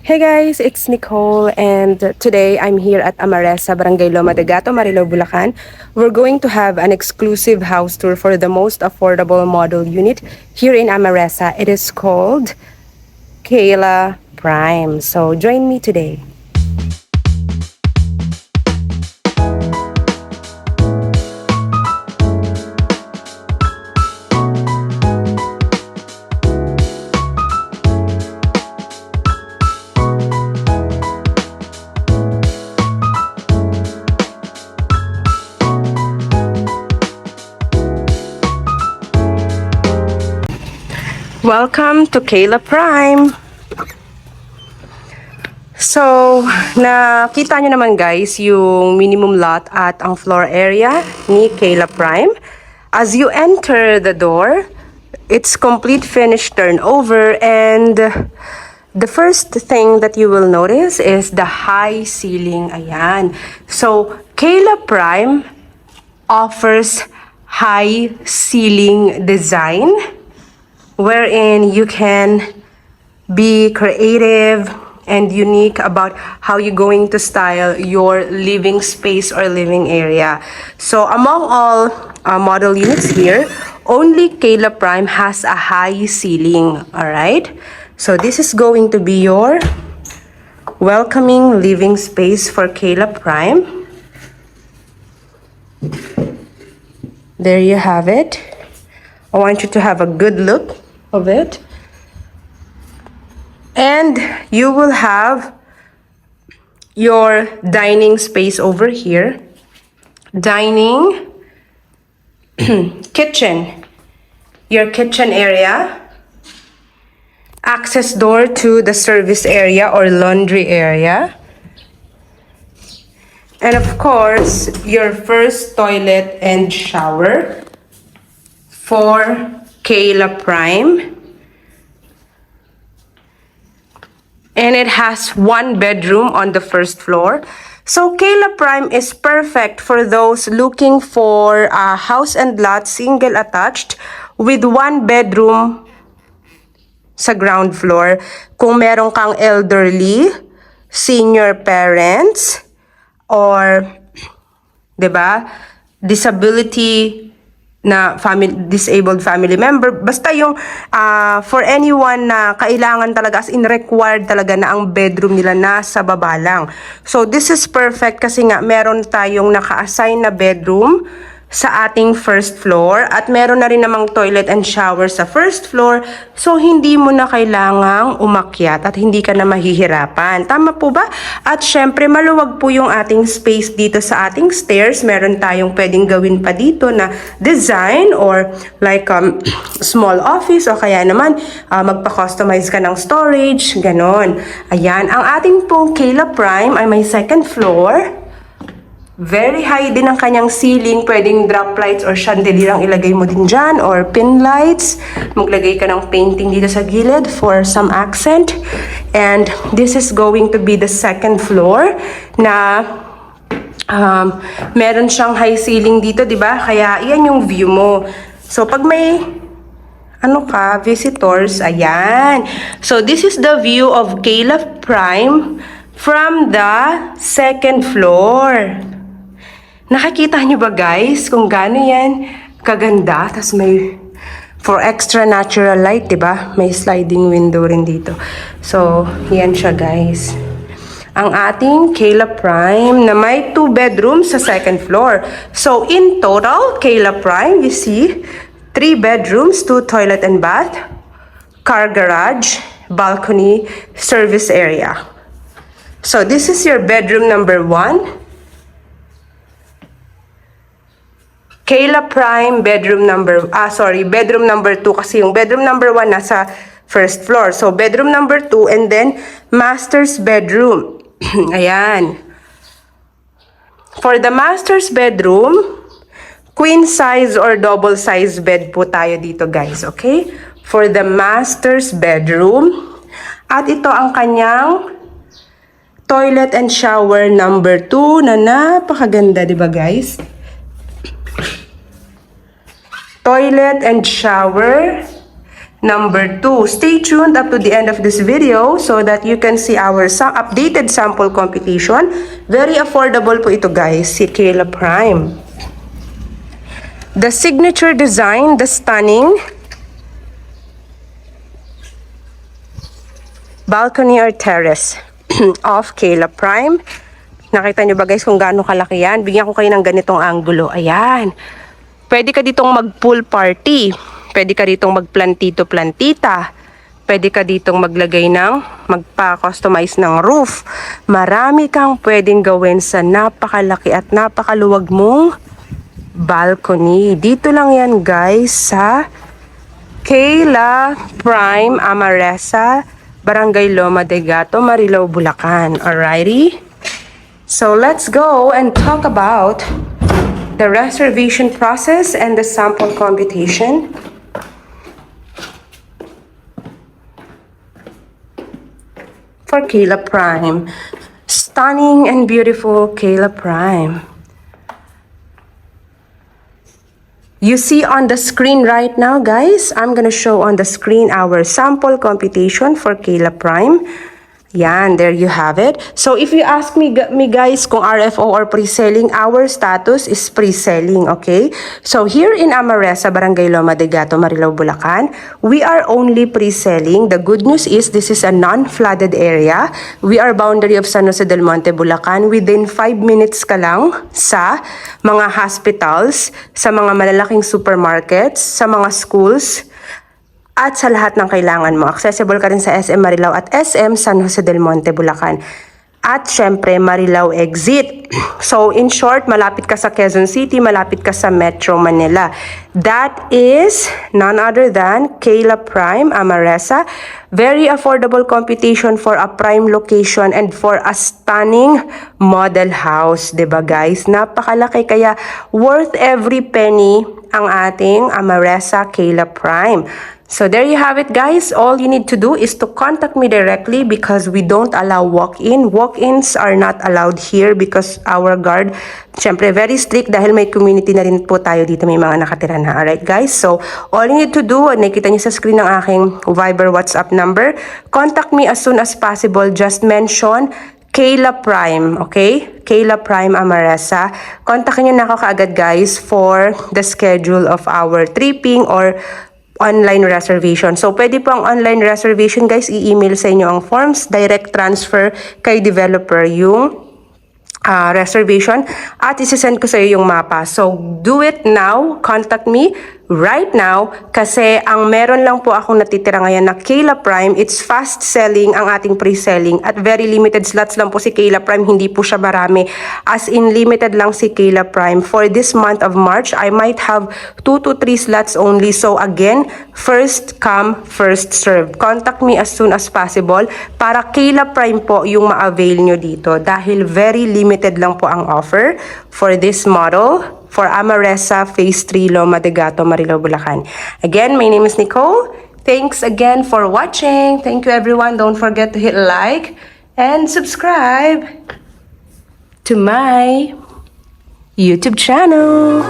Hey guys, it's Nicole and today I'm here at Amaresa, Barangay Loma de Gato, Marilao, Bulacan. We're going to have an exclusive house tour for the most affordable model unit here in Amaresa. It is called Kayla Prime. So join me today. Welcome to Kayla Prime. So, nakita nyo naman guys yung minimum lot at ang floor area ni Kayla Prime. As you enter the door, it's complete finished turnover, and the first thing that you will notice is the high ceiling. Ayan. So, Kayla Prime offers high ceiling design wherein you can be creative and unique about how you're going to style your living space or living area. So among all model units here, only Kayla Prime has a high ceiling. Alright? So this is going to be your welcoming living space for Kayla Prime. There you have it. I want you to have a good look of it. And you will have your dining space over here. Dining, kitchen, your kitchen area, access door to the service area or laundry area, and of course, your first toilet and shower for Kayla Prime. And it has one bedroom on the first floor. So Kayla Prime is perfect for those looking for a house and lot single attached with one bedroom sa ground floor. Kung meron kang elderly, senior parents, or 'di ba, disability na disabled family member, basta yung for anyone na kailangan talaga, as in required talaga na ang bedroom nila nasa baba lang. So this is perfect kasi nga meron tayong naka-assign na bedroom sa ating first floor at meron na rin namang toilet and shower sa first floor, so hindi mo na kailangang umakyat at hindi ka na mahihirapan. Tama po ba? At syempre maluwag po yung ating space dito sa ating stairs. Meron tayong pwedeng gawin pa dito na design or like small office, o kaya naman magpa-customize ka ng storage, ganon. Ayan, ang ating pong Kayla Prime ay may second floor. Very high din ang kanyang ceiling. Pwedeng drop lights or chandelier ang ilagay mo din dyan, or pin lights. Maglagay ka ng painting dito sa gilid for some accent. And this is going to be the second floor na meron siyang high ceiling dito, di ba? Kaya iyan yung view mo. So pag may visitors, ayan. So this is the view of Kayla Prime from the second floor. Nakikita nyo ba guys kung gaano yan kaganda? Tapos may for extra natural light, diba? May sliding window rin dito. So, yan siya guys. Ang ating Kayla Prime na may 2 bedrooms sa second floor. So, in total, Kayla Prime, you see, 3 bedrooms, 2 toilet and bath, car garage, balcony, service area. So, this is your bedroom number 1. Kayla Prime bedroom number 2 kasi yung bedroom number 1 nasa first floor. So bedroom number 2 and then master's bedroom. Ayan. For the master's bedroom, queen size or double size bed po tayo dito guys, okay? For the master's bedroom. At ito ang kanyang toilet and shower number 2 na napakaganda, di ba guys? Toilet and shower number 2. Stay tuned up to the end of this video so that you can see our updated sample competition. Very affordable po ito guys, si Kayla Prime. The signature design, the stunning balcony or terrace of Kayla Prime. Nakita nyo ba guys kung gaano kalaki yan? Bigyan ko kayo ng ganitong angulo. Ayan. Pwede ka ditong mag-pool party. Pwede ka ditong mag-plantito-plantita. Pwede ka ditong maglagay ng, magpa-customize ng roof. Marami kang pwedeng gawin sa napakalaki at napakaluwag mong balcony. Dito lang yan guys sa Kayla Prime Amaresa, Barangay Loma de Gato, Marilao, Bulacan. Alrighty? So let's go and talk about the reservation process and the sample computation. For Kayla Prime. Stunning and beautiful Kayla Prime. You see on the screen right now, guys, I'm gonna show on the screen our sample computation for Kayla Prime. Yan, there you have it. So if you ask me guys kung RFO or pre-selling, our status is pre-selling, okay? So here in Amaresa, Barangay Loma de Gato, Marilao, Bulacan, we are only pre-selling. The good news is this is a non-flooded area. We are boundary of San Jose del Monte, Bulacan. Within 5 minutes ka lang sa mga hospitals, sa mga malalaking supermarkets, sa mga schools, at sa lahat ng kailangan mo. Accessible ka rin sa SM Marilao at SM San Jose del Monte, Bulacan. At syempre, Marilao Exit. So, in short, malapit ka sa Quezon City, malapit ka sa Metro Manila. That is none other than Kayla Prime Amaresa. Very affordable computation for a prime location and for a stunning model house. Diba guys? Napakalaki, kaya worth every penny ang ating Amaresa Kayla Prime. So there you have it guys. All you need to do is to contact me directly because we don't allow walk-in. Walk-ins are not allowed here because our guard, syempre very strict dahil may community na rin po tayo dito, may mga nakatira na. Alright guys, so all you need to do, nakita niyo sa screen ng aking Viber WhatsApp number. Contact me as soon as possible. Just mention Kayla Prime, okay? Kayla Prime Amaresa. Kontakin niyo na ako kaagad guys for the schedule of our tripping or online reservation. So, pwede po ang online reservation guys, i-email sa inyo ang forms, direct transfer kay developer yung reservation at isi-send ko sa iyo yung mapa. So, do it now. Contact me right now kasi ang meron lang po akong natitira ngayon na Kayla Prime. It's fast selling ang ating pre-selling at very limited slots lang po si Kayla Prime. Hindi po siya marami. As in, limited lang si Kayla Prime. For this month of March, I might have 2 to 3 slots only. So, again, first come, first serve. Contact me as soon as possible para Kayla Prime po yung ma-avail nyo dito dahil very limited lang po ang offer for this model for Amaresa Phase 3 Loma de Gato, Marilao, Bulacan. Again, my name is Nicole. Thanks again for watching. Thank you everyone. Don't forget to hit like and subscribe to my YouTube channel.